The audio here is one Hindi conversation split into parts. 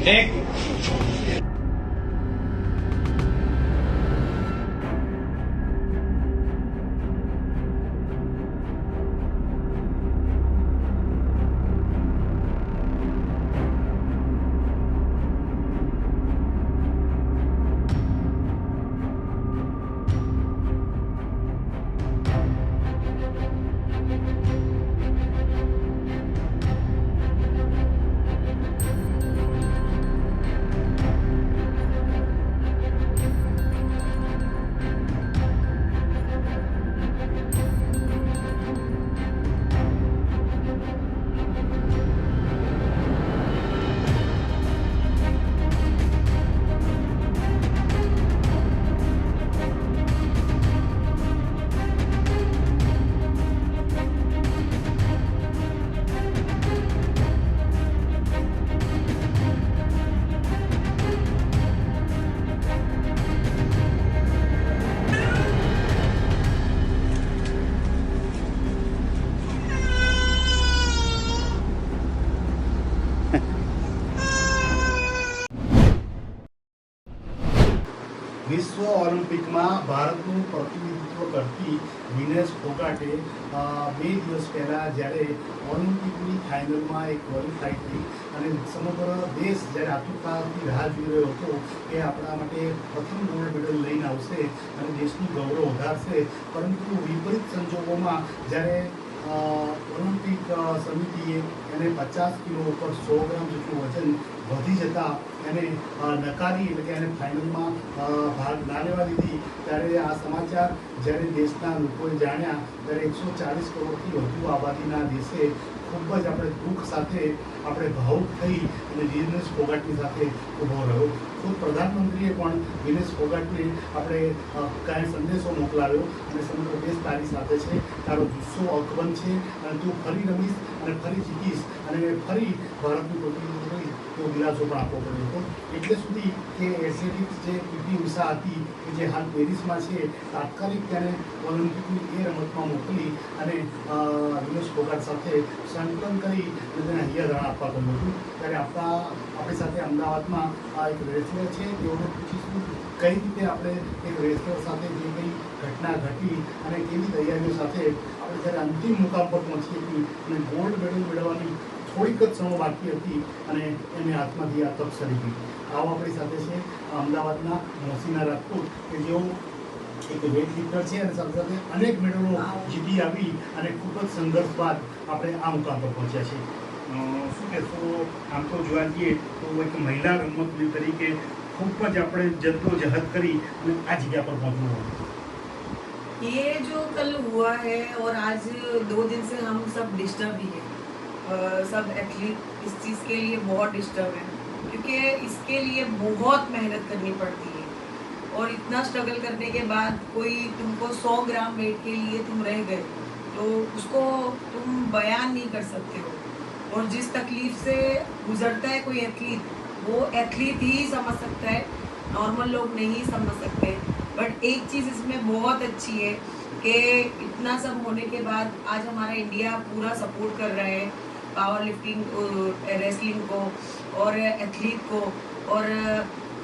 एक વિશ્વ ઓલિમ્પિકમાં ભારતનું પ્રતિનિધિત્વ કરતી વિનેશ ફોગાટે 2 દિવસ પહેલાં જ્યારે ઓલિમ્પિકની ફાઇનલમાં એક ક્વોલિફાઈ થઈ અને સમગ્ર દેશ જ્યારે આતુરતાથી રાહ જોઈ રહ્યો હતો કે આપણા માટે પ્રથમ ગોલ્ડ મેડલ લઈને આવશે અને દેશનું ગૌરવ વધારશે, પરંતુ વિપરીત સંજોગોમાં જ્યારે ઓલિમ્પિક સમિતિએ એને 50 કિલો ઉપર 100 ગ્રામ જેટલું વજન વધી જતાં એને નકારી, એટલે કે એને ફાઇનલમાં ભાગ ના લેવા દીધી, ત્યારે આ સમાચાર જ્યારે દેશના લોકોએ જાણ્યા ત્યારે 140 કરોડથી વધુ આબાદીના દેશે ખૂબ જ આપણે દુઃખ સાથે આપણે ભાવુક થઈ અને વિનેશ ફોગાટની સાથે ઊભો રહ્યો. ખુદ પ્રધાનમંત્રીએ પણ વિનેશ ફોગાટને આપણે કાંઈ સંદેશો મોકલાવ્યો અને સમગ્ર દેશ તારી સાથે છે, તારો જુસ્સો અકબંધ છે અને તું ફરી રમીશ અને ફરી જીતીશ અને ફરી ભારતનું પ્રતિનિધિત્વ કરીશ એવો દિલાસો પણ આપવો પડ્યો હતો. એટલે સુધી કે એથ્લેટિક્સ જે પીટી ઉષા હતી કે જે હાલ પેરિસમાં છે, તાત્કાલિક તેને ઓલિમ્પિકની એ રમતમાં મોકલી અને વિનેશ ફોગાટ સાથે સંકલન કરી અને તેને હૈયાધારણ આપવા કર્યું હતું. ત્યારે આપણી સાથે અમદાવાદમાં આ એક રેસલર છે, તેઓને પૂછીશું કઈ રીતે આપણે એક રેસલર સાથે જે કંઈ ઘટના ઘટી અને કેવી તૈયારીઓ સાથે આપણે જ્યારે અંતિમ મુકામ પર પહોંચી હતી અને ગોલ્ડ મેડલ મેળવવાની થોડીક જ ક્ષણો બાકી હતી અને એને હાથમાંથી આ તક સરી ગઈ. આવો આપણી સાથે છે અમદાવાદના મોસીના રાજપૂત કે જેઓ એક વેઇટ લિફ્ટર છે અને સાથે સાથે અનેક મેડલો જીતી આવી અને ખૂબ જ સંઘર્ષ બાદ આપણે આ મુકામ પર પહોંચ્યા છે. શું કહેશો? આમ તો જોવા જઈએ તો એક મહિલા રમતવીર તરીકે खूब આપણે जद्दोजहद करी आज जगह पर पहुंचना हुआ। ये जो कल हुआ है और आज 2 दिन से हम सब डिस्टर्ब ही है, सब एथलीट इस चीज़ के लिए बहुत डिस्टर्ब है, क्योंकि इसके लिए बहुत मेहनत करनी पड़ती है और इतना स्ट्रगल करने के बाद कोई तुमको 100 ग्राम वेट के लिए तुम रह गए तो उसको तुम बयान नहीं कर सकते हो। और जिस तकलीफ से गुजरता है कोई एथलीट, वो एथलीट ही समझ सकता है, नॉर्मल लोग नहीं समझ सकते। बट एक चीज़ इसमें बहुत अच्छी है कि इतना सब होने के बाद आज हमारा इंडिया पूरा सपोर्ट कर रहा है पावर लिफ्टिंग, रेसलिंग को और एथलीट को, और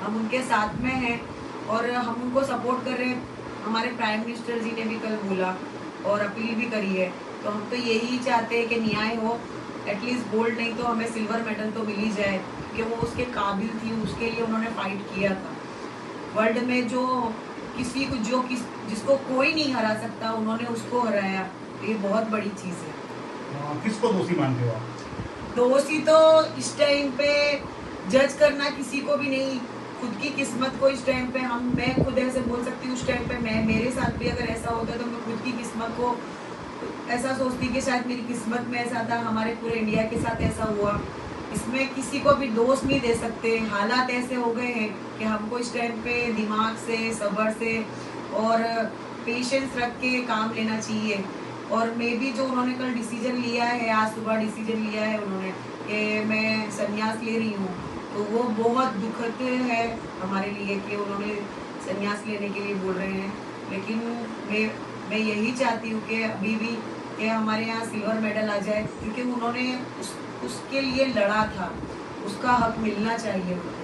हम उनके साथ में हैं और हम उनको सपोर्ट कर रहे हैं। हमारे प्राइम मिनिस्टर जी ने भी कल बोला और अपील भी करी है, तो हम तो यही चाहते हैं कि न्याय हो, एटलीस्ट गोल्ड नहीं तो हमें सिल्वर मेडल तो मिल ही जाए, कि वो उसके काबिल थी, उसके लिए उन्होंने फाइट किया था। वर्ल्ड में जो किसी को जिसको कोई नहीं हरा सकता उन्होंने उसको हराया, तो ये बहुत बड़ी चीज़ है। किसको दोषी मानते हो आप? दोषी तो इस टाइम पे जज करना किसी को भी नहीं, खुद की किस्मत को इस टाइम पे मैं खुद ऐसे बोल सकती हूँ, उस टाइम पे मेरे साथ भी अगर ऐसा होता तो मैं खुद की किस्मत को ऐसा सोचती कि शायद मेरी किस्मत में ऐसा था, हमारे पूरे इंडिया के साथ ऐसा हुआ। इसमें किसी को भी दोष नहीं दे सकते, हालात ऐसे हो गए हैं कि हमको इस टाइम पे दिमाग से, सब्र से और पेशेंस रख के काम लेना चाहिए। और मे भी जो उन्होंने कल डिसीजन लिया है, आज सुबह डिसीजन लिया है उन्होंने कि मैं संन्यास ले रही हूँ, तो वो बहुत दुखद है हमारे लिए कि उन्होंने संन्यास लेने के लिए बोल रहे हैं। लेकिन मैं यही चाहती हूँ कि अभी भी कि हमारे यहाँ सिल्वर मेडल आ जाए, क्योंकि उन्होंने उसके लिए लड़ा था उसका हक मिलना चाहिए उनको।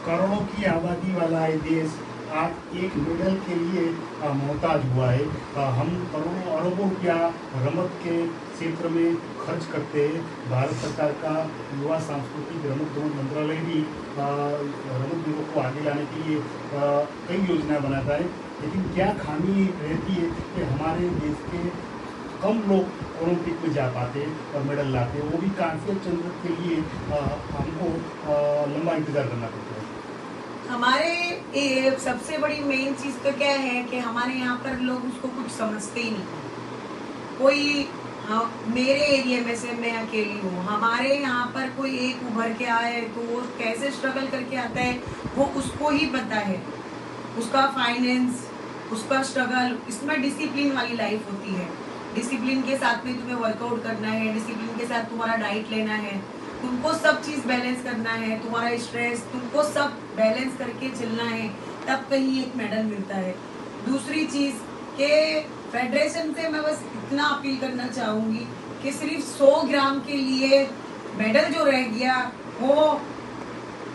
करोड़ों की आबादी वाला ये देश आज एक मेडल के लिए मोहताज हुआ है। हम करोड़ों अरबों रुपया रमत के क्षेत्र में खर्च करते हैं। भारत सरकार का युवा सांस्कृतिक रमत गमन मंत्रालय भी रमत वीरों को आगे लाने के लिए कई योजनाएं बनाता है। लेकिन क्या खामी रहती है कि हमारे देश के कम लोग ओलंपिक में जा पाते और मेडल लाते, वो भी कांस्य चंद्र के लिए हमको लंबा इंतजार करना पड़ता है। हमारे सबसे बड़ी मेन चीज तो क्या है कि हमारे यहाँ पर लोग उसको कुछ समझते ही नहीं। कोई मेरे एरिया में से मैं अकेली हूँ, हमारे यहाँ पर कोई एक उभर के आए तो वो कैसे स्ट्रगल करके आता है वो उसको ही पता है। उसका फाइनेंस, उसका स्ट्रगल, इसमें डिसिप्लिन वाली लाइफ होती है। डिसिप्लिन के साथ में तुम्हें वर्कआउट करना है, डिसिप्लिन के साथ तुम्हारा डाइट लेना है, तुमको सब चीज बैलेंस करना है, तुम्हारा स्ट्रेस, तुमको सब बैलेंस करके चलना है, तब कहीं एक मेडल मिलता है। दूसरी चीज के फेडरेशन से मैं बस इतना अपील करना चाहूंगी कि सिर्फ 100 ग्राम के लिए मेडल जो रह गया, वो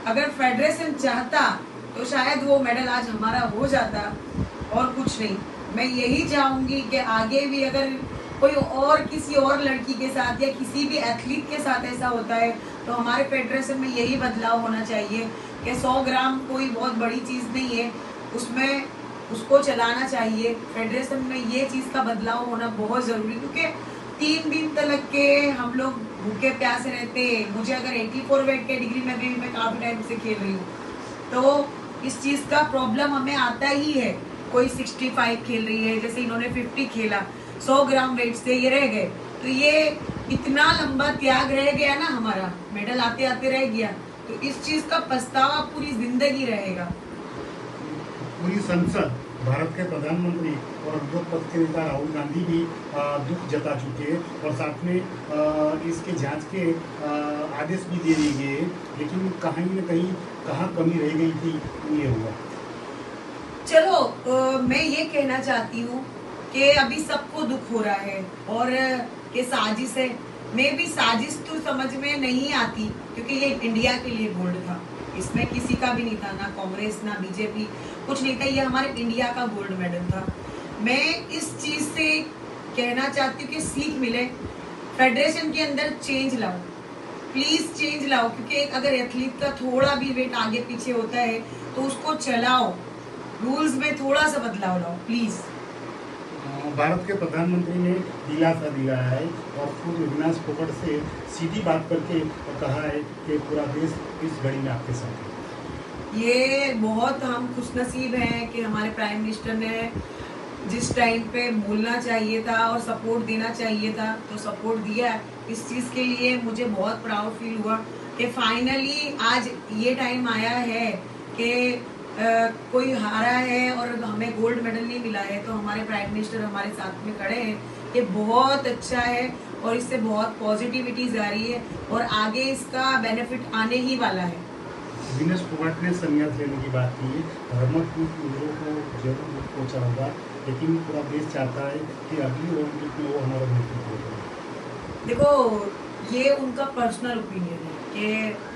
अगर फेडरेशन चाहता तो शायद वो मेडल आज हमारा हो जाता और कुछ नहीं। मैं यही चाहूंगी कि आगे भी अगर कोई और किसी और लड़की के साथ या किसी भी एथलीट के साथ ऐसा होता है तो हमारे फेडरेशन में यही बदलाव होना चाहिए कि 100 ग्राम कोई बहुत बड़ी चीज नहीं है, उसमें उसको चलाना चाहिए। फेडरेशन में ये चीज का बदलाव होना बहुत जरूरी, क्योंकि 3 दिन तक के हम लोग भूखे प्यासे रहते हैं। मुझे अगर 84 वेट कैटेगरी में भी मैं काफी टाइम से खेल रही हूँ, तो इस चीज का प्रॉब्लम हमें आता ही है। कोई 65 खेल रही है, जैसे इन्होंने 50 खेला, 100 ग्राम वेट से ये रह गए, तो ये इतना लंबा त्याग रह गया ना, हमारा मेडल आते आते रह गया, तो इस चीज का पछतावा पूरी जिंदगी रहेगा। पूरी संसद, भारत के प्रधानमंत्री और विपक्ष के नेता राहुल गांधी भी दुख जता चुके हैं और साथ में इसके जांच के आदेश भी दे दिए गए, लेकिन कहीं न कहीं कहाँ कमी रह गई थी ये हुआ। चलो मैं ये कहना चाहती हूँ कि अभी सबको दुख हो रहा है और कि साजिश है। मैं भी साजिश तो समझ में नहीं आती, क्योंकि ये इंडिया के लिए गोल्ड था, इसमें किसी का भी नहीं था, ना कांग्रेस ना बीजेपी, कुछ नहीं था, ये हमारे इंडिया का गोल्ड मेडल था। मैं इस चीज से कहना चाहती हूँ कि सीख मिले, फेडरेशन के अंदर चेंज लाओ, प्लीज चेंज लाओ, क्योंकि अगर एथलीट का थोड़ा भी वेट आगे पीछे होता है तो उसको चलाओ, रूल्स में थोड़ा सा बदलाव लाओ प्लीज। भारत के प्रधानमंत्री ने दिलासा दिया है और खुद विनाश फोगाट से सीधी बात करके कहा है कि पूरा देश इस घड़ी में आपके साथ है। ये बहुत हम खुशनसीब हैं कि हमारे प्राइम मिनिस्टर ने जिस टाइम पे बोलना चाहिए था और सपोर्ट देना चाहिए था तो सपोर्ट दिया। इस चीज के लिए मुझे बहुत प्राउड फील हुआ कि फाइनली आज ये टाइम आया है कि कोई हारा है और हमें गोल्ड मेडल नहीं मिला है तो हमारे प्राइम मिनिस्टर हमारे साथ में खड़े हैं। ये बहुत अच्छा है और इससे बहुत पॉजिटिविटी जा रही है और आगे इसका बेनिफिट आने ही वाला है। विनेश फोगाट ने संन्यास लेने की बात की है, रमत वीरों को जरूर दुख पहुंचा होगा, लेकिन पूरा देश चाहता है कि अगली ओलंपिक में वो हमारा नेतृत्व करें। देखो ये उनका पर्सनल ओपिनियन है कि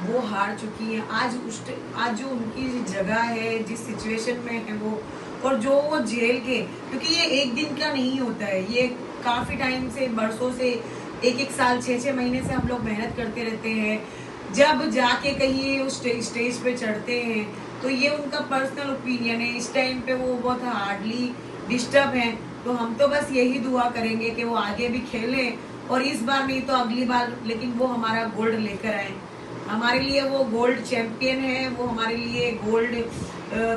वो हार चुकी है। आज जो उनकी जगह है, जिस सिचुएशन में है वो, और जो वो जेल के, क्योंकि ये एक दिन का नहीं होता है, ये काफी टाइम से, बरसों से, एक साल 6 महीने से हम लोग मेहनत करते रहते हैं। जब जाके कहीं उस स्टेज पे चढ़ते हैं तो ये उनका पर्सनल ओपिनियन है। इस टाइम पे वो बहुत हार्डली डिस्टर्ब हैं, तो हम तो बस यही दुआ करेंगे कि वो आगे भी खेलें और इस बार नहीं तो अगली बार, लेकिन वो हमारा गोल्ड लेकर आए। हमारे लिए वो गोल्ड चैंपियन है, वो हमारे लिए गोल्ड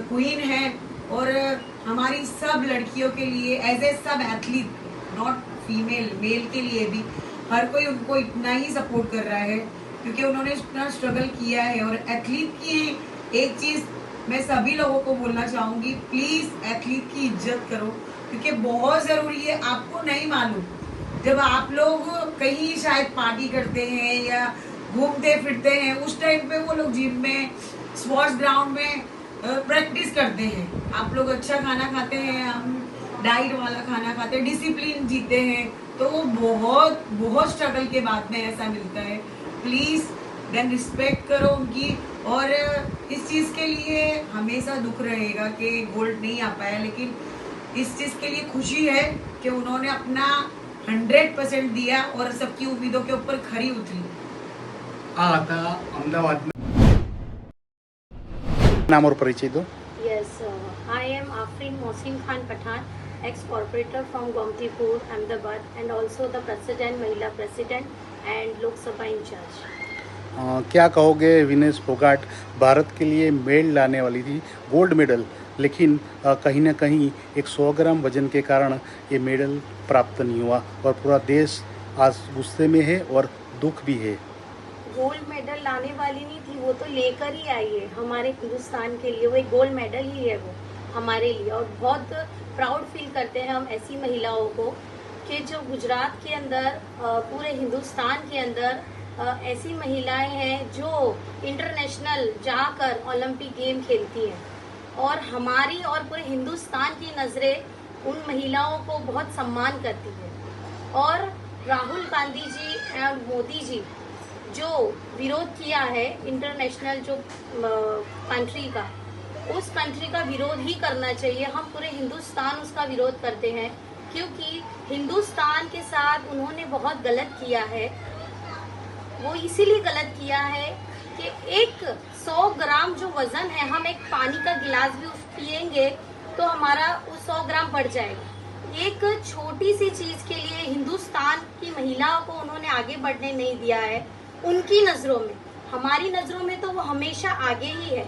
क्वीन है और हमारी सब लड़कियों के लिए, एज ए सब एथलीट, नॉट फीमेल, मेल के लिए भी हर कोई उनको इतना ही सपोर्ट कर रहा है क्योंकि उन्होंने इतना स्ट्रगल किया है। और एथलीट की एक चीज मैं सभी लोगों को बोलना चाहूंगी, प्लीज एथलीट की इज्जत करो क्योंकि बहुत जरूरी है। आपको नहीं मालूम, जब आप लोग कहीं शायद पार्टी करते हैं या घूमते फिरते हैं, उस टाइम पे वो लोग जिम में, स्पोर्ट्स ग्राउंड में प्रैक्टिस करते हैं। आप लोग अच्छा खाना खाते हैं, हम डाइट वाला खाना खाते हैं, डिसिप्लिन जीते हैं, तो वो बहुत बहुत स्ट्रगल के बाद में ऐसा मिलता है। प्लीज देन रिस्पेक्ट करो उनकी। और इस चीज़ के लिए हमेशा दुख रहेगा कि गोल्ड नहीं आ पाया, लेकिन इस चीज़ के लिए खुशी है कि उन्होंने अपना 100% दिया और सबकी उम्मीदों के ऊपर खरी उतरी। આ હતા અમદાવાદના નામ और परिचय दो। Yes, I am Afrin Mohsin Khan Pathan, ex-corporator from Gomtipur, Ahmedabad, and also the president, Mahila president, and Lok Sabha in charge. क्या कहोगे, विनेश फोगाट भारत के लिए मेडल लाने वाली थी, गोल्ड मेडल, लेकिन कहीं ना कहीं एक 100 ग्राम वजन के कारण ये मेडल प्राप्त नहीं हुआ और पूरा देश आज गुस्से में है और दुख भी है। गोल्ड मेडल लाने वाली नहीं थी, वो तो लेकर ही आई है हमारे हिंदुस्तान के लिए। वो एक गोल्ड मेडल ही है वो हमारे लिए, और बहुत प्राउड फील करते हैं हम ऐसी महिलाओं को कि जो गुजरात के अंदर, पूरे हिंदुस्तान के अंदर ऐसी महिलाएं हैं जो इंटरनेशनल जाकर ओलंपिक गेम खेलती हैं, और हमारी और पूरे हिंदुस्तान की नज़रें उन महिलाओं को बहुत सम्मान करती है। और राहुल गांधी जी और मोदी जी जो विरोध किया है इंटरनेशनल जो कंट्री का, उस कंट्री का विरोध ही करना चाहिए। हम पूरे हिंदुस्तान उसका विरोध करते हैं, क्योंकि हिंदुस्तान के साथ उन्होंने बहुत गलत किया है। वो इसीलिए गलत किया है कि एक 100 ग्राम जो वजन है, हम एक पानी का गिलास भी पिएंगे तो हमारा वो 100 ग्राम बढ़ जाएगा। एक छोटी सी चीज के लिए हिंदुस्तान की महिलाओं को उन्होंने आगे बढ़ने नहीं दिया है। उनकी नजरों में, हमारी नजरों में तो वो हमेशा आगे ही है,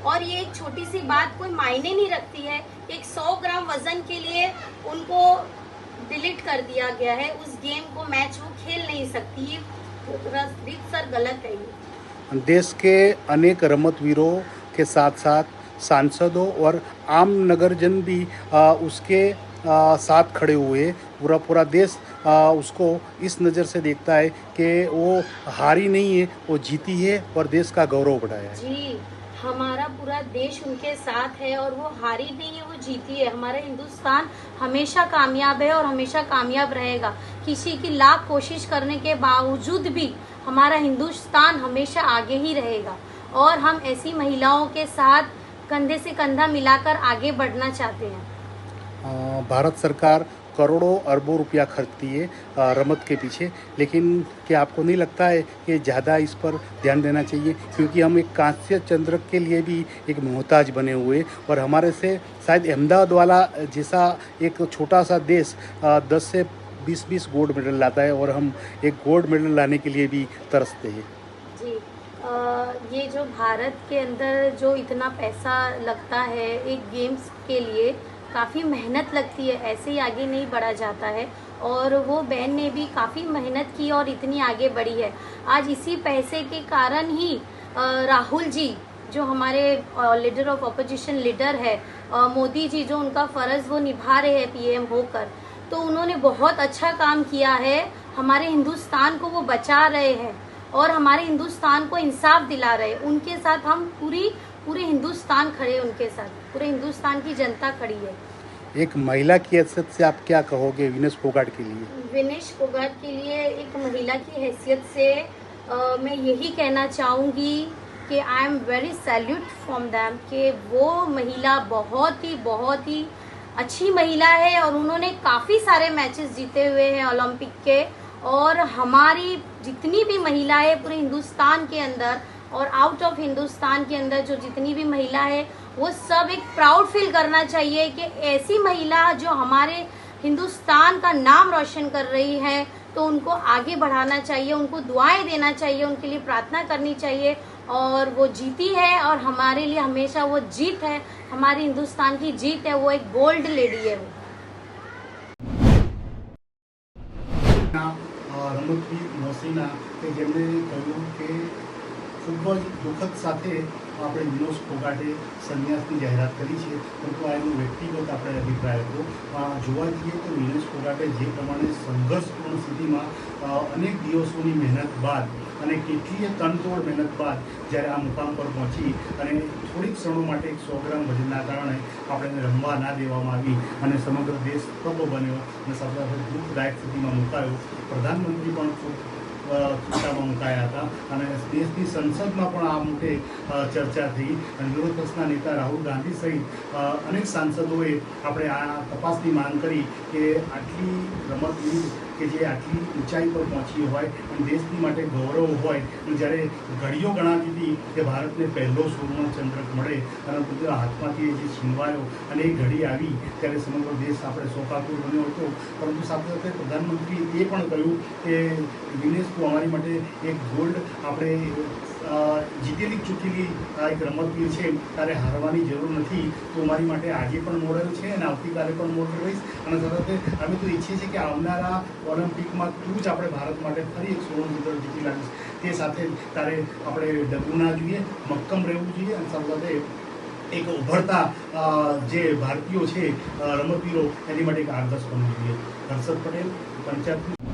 और ये एक छोटी सी बात कोई मायने नहीं रखती है। एक 100 ग्राम वजन के लिए उनको डिलीट कर दिया गया है, उस गेम को, मैच वो खेल नहीं सकती। ये सर गलत है। ये देश के अनेक रमतवीरों के साथ साथ सांसदों और आम नगरजन भी उसके साथ खड़े हुए। पूरा देश उसको इस नज़र से देखता है कि वो हारी नहीं है, वो जीती है और देश का गौरव बढ़ाया है। जी, हमारा पूरा देश उनके साथ है, और वो हारी नहीं है, वो जीती है। हमारा हिंदुस्तान हमेशा कामयाब है और हमेशा कामयाब रहेगा। किसी की लाख कोशिश करने के बावजूद भी हमारा हिंदुस्तान हमेशा आगे ही रहेगा, और हम ऐसी महिलाओं के साथ कंधे से कंधा मिलाकर आगे बढ़ना चाहते हैं। भारत सरकार करोड़ों अरबों रुपया खर्चती है रमत के पीछे, लेकिन क्या आपको नहीं लगता है कि ज़्यादा इस पर ध्यान देना चाहिए? क्योंकि हम एक कांस्य चंद्रक के लिए भी एक मोहताज बने हुए, और हमारे से शायद अहमदाबाद वाला जैसा एक छोटा सा देश 10 से 20 गोल्ड मेडल लाता है, और हम एक गोल्ड मेडल लाने के लिए भी तरसते हैं। जी, ये जो भारत के अंदर जो इतना पैसा लगता है एक गेम्स के लिए, काफ़ी मेहनत लगती है, ऐसे ही आगे नहीं बढ़ा जाता है। और वो बहन ने भी काफ़ी मेहनत की और इतनी आगे बढ़ी है। आज इसी पैसे के कारण ही राहुल जी जो हमारे लीडर ऑफ ऑपोजिशन लीडर है, मोदी जी जो उनका फ़र्ज़ वो निभा रहे हैं पीएम होकर, तो उन्होंने बहुत अच्छा काम किया है। हमारे हिंदुस्तान को वो बचा रहे हैं और हमारे हिंदुस्तान को इंसाफ दिला रहे हैं। उनके साथ हम पूरे हिंदुस्तान खड़े, उनके साथ पूरे हिंदुस्तान की जनता खड़ी है। एक महिला की हैसियत से आप क्या कहोगे विनेश फोगाट के लिए? विनेश फोगाट के लिए एक महिला की हैसियत से मैं यही कहना चाहूँगी कि I am very salute from them, कि वो महिला बहुत ही अच्छी महिला है, और उन्होंने काफ़ी सारे मैचेस जीते हुए हैं ओलंपिक के। और हमारी जितनी भी महिलाएं पूरे हिंदुस्तान के अंदर और आउट ऑफ हिंदुस्तान के अंदर जो जितनी भी महिला है, वो सब एक प्राउड फील करना चाहिए कि ऐसी महिला जो हमारे हिंदुस्तान का नाम रोशन कर रही है, तो उनको आगे बढ़ाना चाहिए, उनको दुआएं देना चाहिए, उनके लिए प्रार्थना करनी चाहिए। और वो जीती है, और हमारे लिए हमेशा वो जीत है, हमारे हिंदुस्तान की जीत है। वो एक गोल्ड लेडी है। वो રમતવીર મોસીના કે જેમણે કહ્યું કે ખૂબ જ દુઃખદ સાથે આપણે વિનોદ ફોગાટે સંન્યાસની જાહેરાત કરી છે, પરંતુ આ એનો વ્યક્તિગત આપણે અભિપ્રાય હતો. જોવા જઈએ તો વિનોદ ફોગાટે જે પ્રમાણે સંઘર્ષપૂર્ણ સ્થિતિમાં અનેક દિવસોની મહેનત બાદ અને કેટલીય તનતોડ મહેનત બાદ જ્યારે આ મુકામ પર પહોંચી અને થોડીક ક્ષણો માટે 100 ગ્રામ વજનના કારણે આપણે એને રમવા ના દેવામાં આવી અને સમગ્ર દેશ સ્તબ્ધ બન્યો અને સાથે દુઃખદાયક સ્થિતિમાં મુકાયો. પ્રધાનમંત્રી પણ ખૂબ ચિંતામાં મુકાયા હતા અને દેશની સંસદમાં પણ આ મુદ્દે ચર્ચા થઈ અને વિરોધ પક્ષના નેતા રાહુલ ગાંધી સહિત અનેક સાંસદોએ આપણે આ તપાસની માંગ કરી કે આટલી રમતવીર કે જે આટલી ઊંચાઈ પર પહોંચી હોય અને દેશની માટે ગૌરવ હોય અને જ્યારે ઘડીઓ ગણાતી હતી કે ભારતને પહેલો સુવર્ણ ચંદ્રક મળે અને બધા હાથમાંથી જે છીનવાયો અને એ ઘડી આવી ત્યારે સમગ્ર દેશ આપણે શોકાતુર બન્યો હતો. પરંતુ સાથે સાથે પ્રધાનમંત્રીએ એ પણ કહ્યું કે યુનેસ્કો અમારી માટે એક ગોલ્ડ આપણે જીતેલી ચૂકેલી એક રમતવીર છે ત્યારે હારવાની જરૂર નથી. તો અમારી માટે આજે પણ મોડેલ છે અને આવતીકાલે પણ મોડેલ રહીશ અને સાથે અમે તો ઈચ્છીએ છીએ કે આવનારા ઓલિમ્પિકમાં તું જ આપણે ભારત માટે ફરી એક સુવર્ણ ચંદ્રક જીતી લાવીશ. તે સાથે તારે આપણે ડગવું ના જોઈએ, મક્કમ રહેવું જોઈએ અને સાથે એક ઉભરતા જે ભારતીયો છે રમતવીરો એની માટે એક આદર્શ બનવું જોઈએ. હર્ષદ પટેલ, પંચાયત.